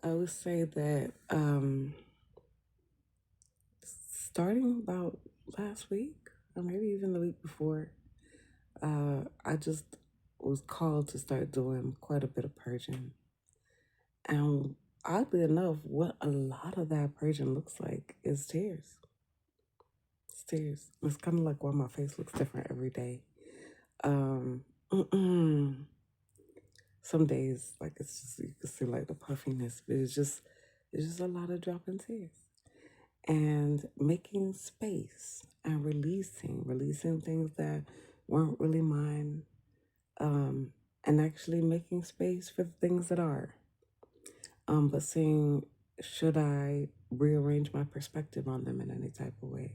I would say that starting about last week, or maybe even the week before, I just was called to start doing quite a bit of purging. And oddly enough, what a lot of that purging looks like is tears. It's tears. It's kind of like why my face looks different every day. Um, some days, like it's just you can see like the puffiness, but it's just a lot of dropping tears and making space and releasing things that weren't really mine, and actually making space for the things that are. But seeing, should I rearrange my perspective on them in any type of way?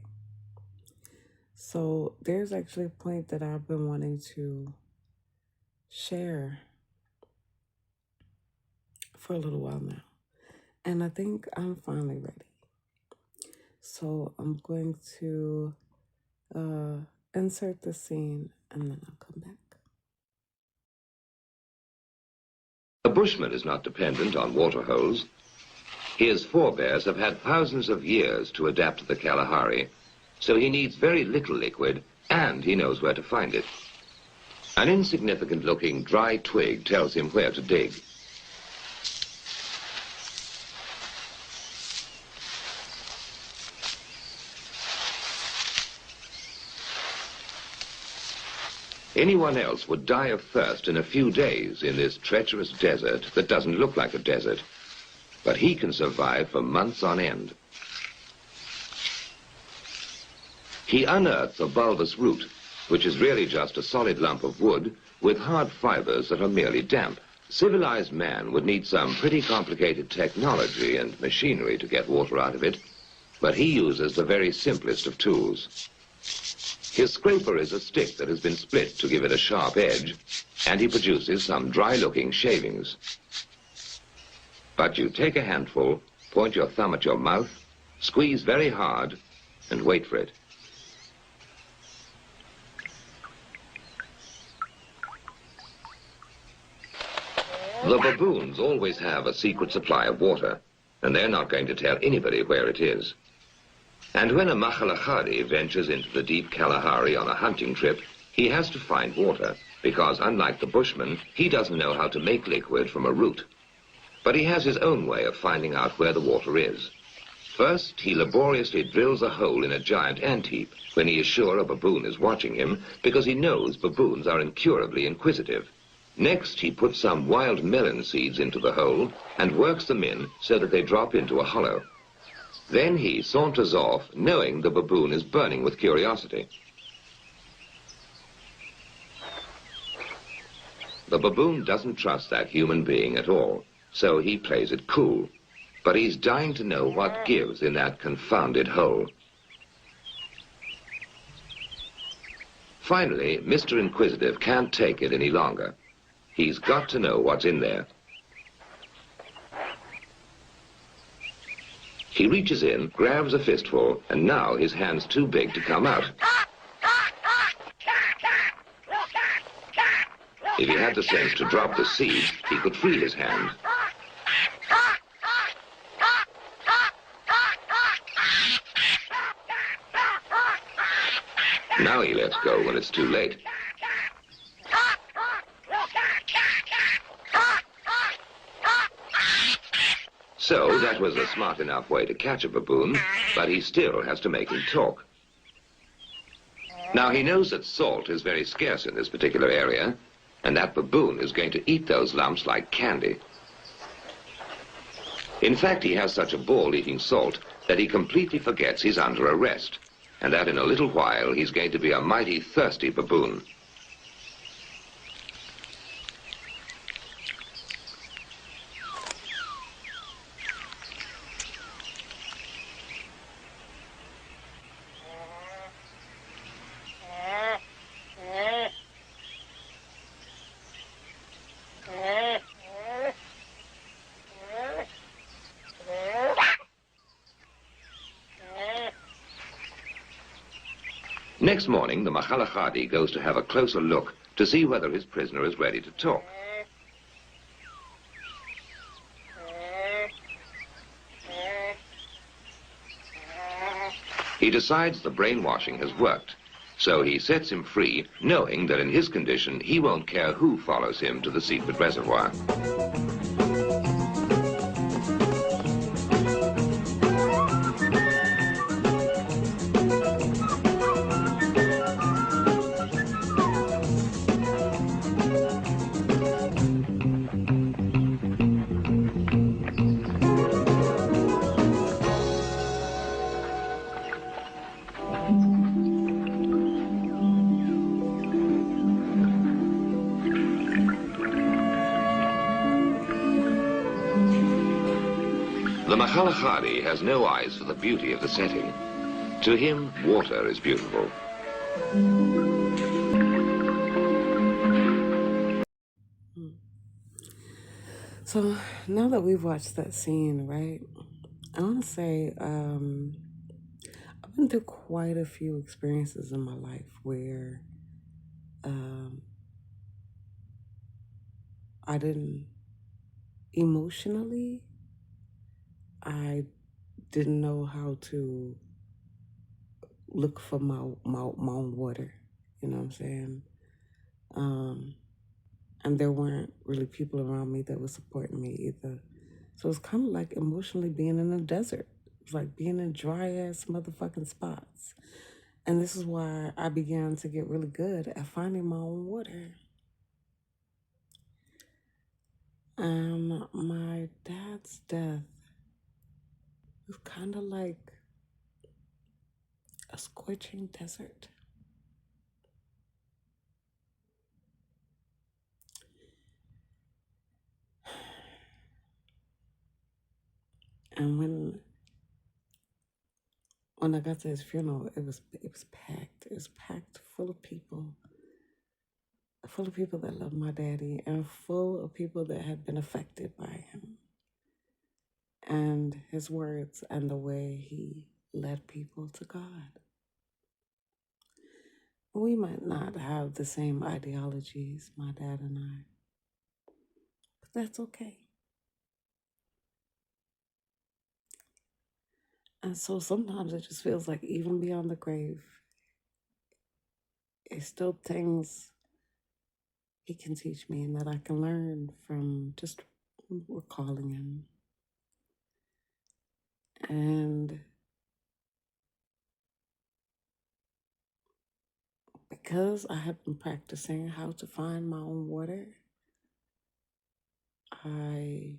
So there's actually a point that I've been wanting to share for a little while now. And I think I'm finally ready. So I'm going to uh, insert the scene and then I'll come back. The bushman is not dependent on water holes. His forebears have had thousands of years to adapt to the Kalahari, so he needs very little liquid, and he knows where to find it. An insignificant-looking dry twig tells him where to dig. Anyone else would die of thirst in a few days in this treacherous desert that doesn't look like a desert. But he can survive for months on end. He unearths a bulbous root, which is really just a solid lump of wood with hard fibers that are merely damp. Civilized man would need some pretty complicated technology and machinery to get water out of it, but he uses the very simplest of tools. His scraper is a stick that has been split to give it a sharp edge, and he produces some dry-looking shavings. But you take a handful, point your thumb at your mouth, squeeze very hard, and wait for it. The baboons always have a secret supply of water, and they're not going to tell anybody where it is. And when a Makhalachadi ventures into the deep Kalahari on a hunting trip, he has to find water, because unlike the bushman, he doesn't know how to make liquid from a root. But he has his own way of finding out where the water is. First, he laboriously drills a hole in a giant ant heap when he is sure a baboon is watching him, because he knows baboons are incurably inquisitive. Next, he puts some wild melon seeds into the hole and works them in so that they drop into a hollow. Then he saunters off, knowing the baboon is burning with curiosity. The baboon doesn't trust that human being at all, so he plays it cool. But he's dying to know what gives in that confounded hole. Finally, Mr. Inquisitive can't take it any longer. He's got to know what's in there. He reaches in, grabs a fistful, and now his hand's too big to come out. If he had the sense to drop the seed, he could free his hand. Now he lets go when it's too late. So that was a smart enough way to catch a baboon, but he still has to make him talk. Now he knows that salt is very scarce in this particular area, and that baboon is going to eat those lumps like candy. In fact, he has such a ball eating salt that he completely forgets he's under arrest, and that in a little while he's going to be a mighty thirsty baboon. Next morning, the Makhalachadi goes to have a closer look to see whether his prisoner is ready to talk. He decides the brainwashing has worked, so he sets him free, knowing that in his condition he won't care who follows him to the secret reservoir. The Makhalahari has no eyes for the beauty of the setting. To him, water is beautiful. So now that we've watched that scene, right, I want to say I've been through quite a few experiences in my life where I didn't emotionally, I didn't know how to look for my own water. You know what I'm saying? And there weren't really people around me that were supporting me either. So it's kind of like emotionally being in a desert. It's like being in dry ass motherfucking spots. And this is why I began to get really good at finding my own water. My dad's death was kind of like a scorching desert. And when I got to his funeral, it was packed. It was packed full of people that loved my daddy and full of people that had been affected by him and his words and the way he led people to God. We might not have the same ideologies, my dad and I, but that's okay. And so sometimes it just feels like even beyond the grave, it's still things he can teach me and that I can learn from just recalling him. And because I have been practicing how to find my own water, I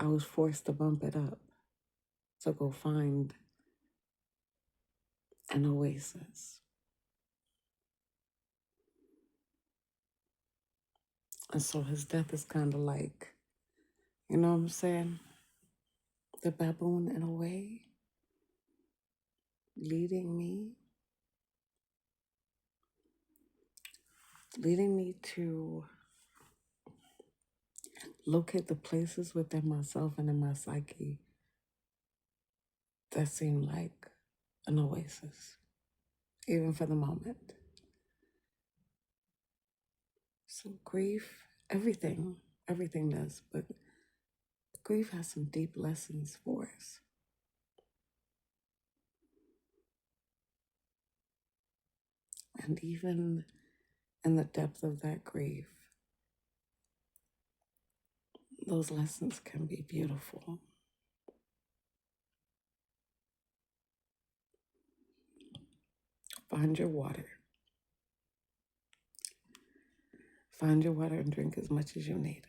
was forced to bump it up to go find an oasis. And so his death is kind of like, you know what I'm saying? The baboon in a way, leading me to locate the places within myself and in my psyche that seem like an oasis, even for the moment. So grief, everything does, but grief has some deep lessons for us. And even in the depth of that grief, those lessons can be beautiful. Find your water. Find your water and drink as much as you need.